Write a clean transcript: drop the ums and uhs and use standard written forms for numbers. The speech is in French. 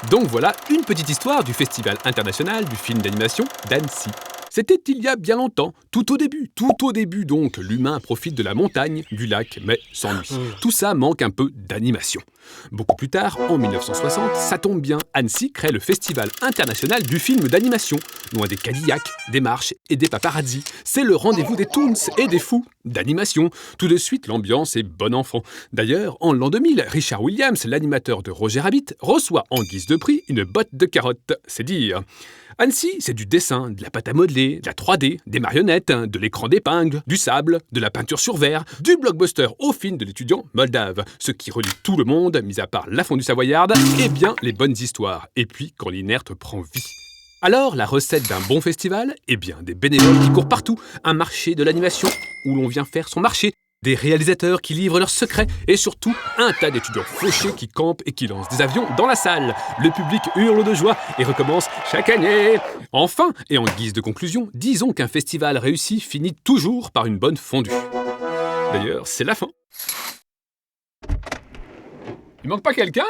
Donc voilà une petite histoire du Festival international du film d'animation d'Annecy. C'était il y a bien longtemps, tout au début donc, l'humain profite de la montagne, du lac, mais s'ennuie. Tout ça manque un peu d'animation. Beaucoup plus tard, en 1960, ça tombe bien, Annecy crée le Festival international du film d'animation. Loin des Cadillacs, des marches et des paparazzis, c'est le rendez-vous des toons et des fous d'animation. Tout de suite, l'ambiance est bon enfant. D'ailleurs, en l'an 2000, Richard Williams, l'animateur de Roger Rabbit, reçoit en guise de prix une botte de carottes, c'est dire. Annecy, c'est du dessin, de la pâte à modeler, de la 3D, des marionnettes, de l'écran d'épingle, du sable, de la peinture sur verre, du blockbuster au film de l'étudiant moldave. Ce qui relie tout le monde, mis à part la fondue savoyarde, et bien les bonnes histoires. Et puis quand l'inerte prend vie. Alors, la recette d'un bon festival? Eh bien, des bénévoles qui courent partout, un marché de l'animation où l'on vient faire son marché, des réalisateurs qui livrent leurs secrets et surtout un tas d'étudiants fauchés qui campent et qui lancent des avions dans la salle. Le public hurle de joie et recommence chaque année. Enfin, et en guise de conclusion, disons qu'un festival réussi finit toujours par une bonne fondue. D'ailleurs, c'est la fin. Il manque pas quelqu'un ?